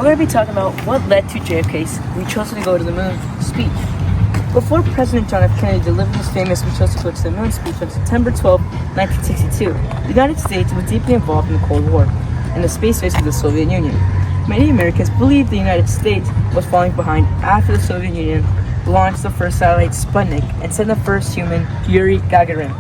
going to be talking about what led to JFK's "We chose to go to the moon" speech. Before President John F. Kennedy delivered his famous "We chose to go to the moon" speech on September 12, 1962, the United States was deeply involved in the Cold War and the space race with the Soviet Union. Many Americans believed the United States was falling behind after the Soviet Union launched the first satellite Sputnik and sent the first human, Yuri Gagarin,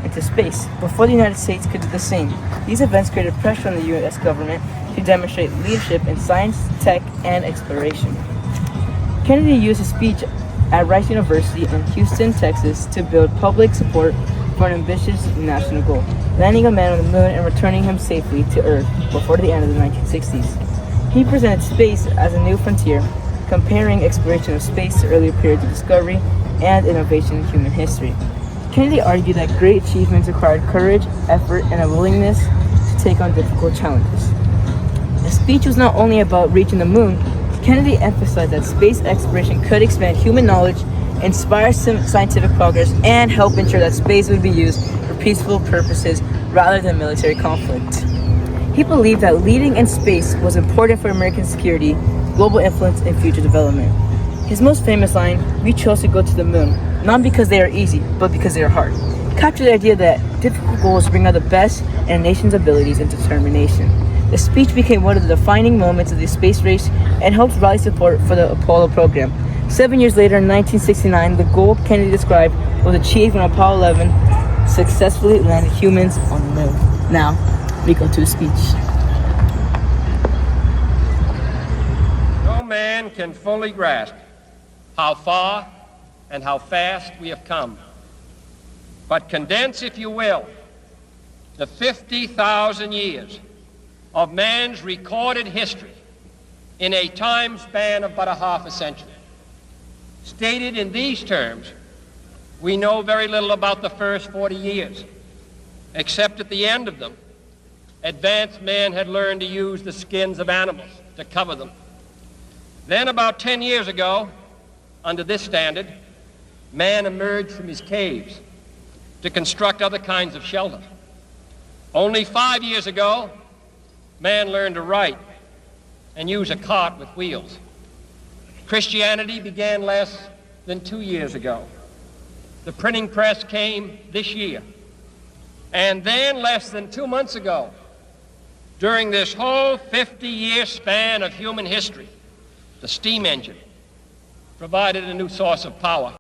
into space, before the United States could do the same. These events created pressure on the U.S. government to demonstrate leadership in science, tech, and exploration. Kennedy used his speech at Rice University in Houston, Texas, to build public support for an ambitious national goal, landing a man on the moon and returning him safely to Earth before the end of the 1960s. He presented space as a new frontier, comparing exploration of space to earlier periods of discovery and innovation in human history. Kennedy argued that great achievements required courage, effort, and a willingness to take on difficult challenges. The speech was not only about reaching the moon. Kennedy emphasized that space exploration could expand human knowledge, inspire scientific progress, and help ensure that space would be used for peaceful purposes rather than military conflict. He believed that leading in space was important for American security, global influence, and future development. His most famous line, "We chose to go to the moon, not because they are easy, but because they are hard," captured the idea that difficult goals bring out the best in a nation's abilities and determination. The speech became one of the defining moments of the space race and helped rally support for the Apollo program. 7 years later, in 1969, the goal Kennedy described was achieved when Apollo 11 successfully landed humans on the moon. Now, we go to the speech. No man can fully grasp how far and how fast we have come. But condense, if you will, the 50,000 years of man's recorded history in a time span of but a half a century. Stated in these terms, we know very little about the first 40 years, except at the end of them, advanced man had learned to use the skins of animals to cover them. Then about 10 years ago, under this standard, man emerged from his caves to construct other kinds of shelter. Only 5 years ago, man learned to write and use a cart with wheels. Christianity began less than 2 years ago. The printing press came this year. And then less than 2 months ago, during this whole 50-year span of human history, the steam engine provided a new source of power.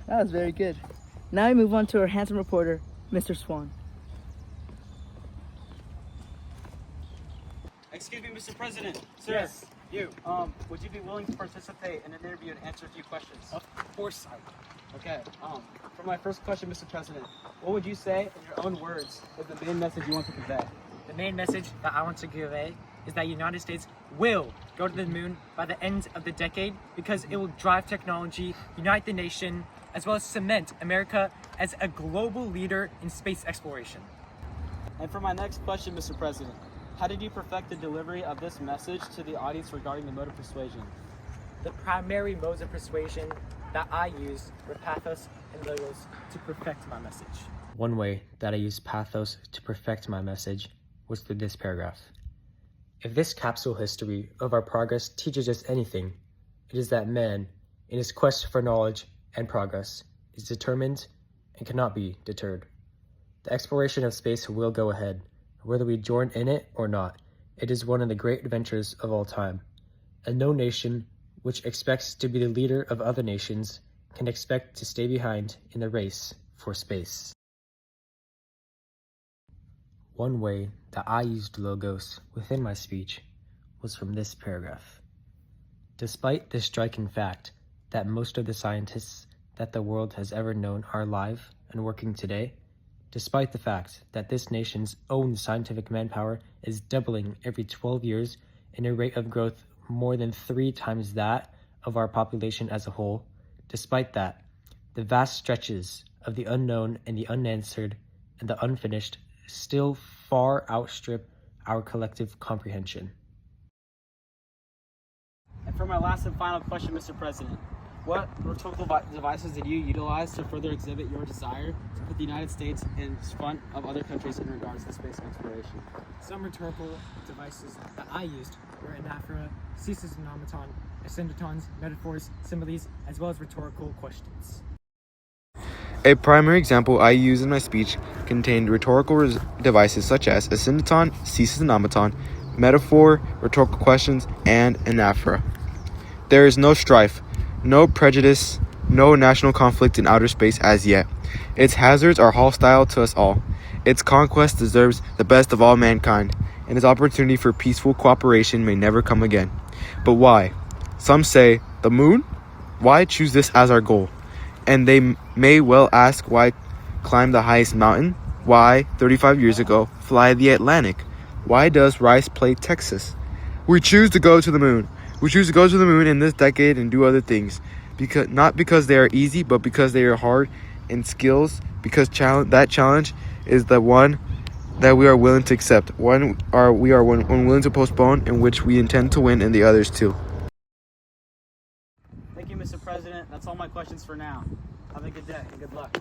That was very good. Now we move on to our handsome reporter, Mr. Swan. Excuse me, Mr. President. Sir, Yes. you. Would you be willing to participate in an interview and answer a few questions? Of course I would. Okay. For my first question, Mr. President, what would you say in your own words is the main message you want to convey? The main message that I want to convey is that the United States will go to the moon by the end of the decade because it will drive technology, unite the nation, as well as cement America as a global leader in space exploration. And for my next question, Mr. President, how did you perfect the delivery of this message to the audience regarding the mode of persuasion? The primary modes of persuasion that I used were pathos and logos to perfect my message. One way that I used pathos to perfect my message was through this paragraph. If this capsule history of our progress teaches us anything, it is that man, in his quest for knowledge and progress, is determined and cannot be deterred. The exploration of space will go ahead, whether we join in it or not. It is one of the great adventures of all time, and no nation which expects to be the leader of other nations can expect to stay behind in the race for space. One way that I used logos within my speech was from this paragraph. Despite the striking fact that most of the scientists that the world has ever known are alive and working today, despite the fact that this nation's own scientific manpower is doubling every 12 years in a rate of growth more than 3 times that of our population as a whole, despite that, the vast stretches of the unknown and the unanswered and the unfinished still far outstrip our collective comprehension. And for my last and final question, Mr. President, What rhetorical devices did you utilize to further exhibit your desire to put the United States in front of other countries in regards to space exploration? Some rhetorical devices that I used were anaphora, ceases and automaton, ascenditons, metaphors, similes, as well as rhetorical questions. A primary example I used in my speech contained rhetorical devices such as ascenditton, ceases and automaton, metaphor, rhetorical questions, and anaphora. There is no strife, no prejudice, no national conflict in outer space as yet. Its hazards are hostile to us all. Its conquest deserves the best of all mankind, and its opportunity for peaceful cooperation may never come again. But why? Some say, the moon? Why choose this as our goal? And they may well ask, why climb the highest mountain? Why, 35 years ago, fly the Atlantic? Why does Rice play Texas? We choose to go to the moon. We choose to go to the moon in this decade and do other things. Not because they are easy, but because they are hard in skills, because that challenge is the one that we are willing to accept. One we are unwilling to postpone, in which we intend to win, and the others too. Thank you, Mr. President. That's all my questions for now. Have a good day and good luck.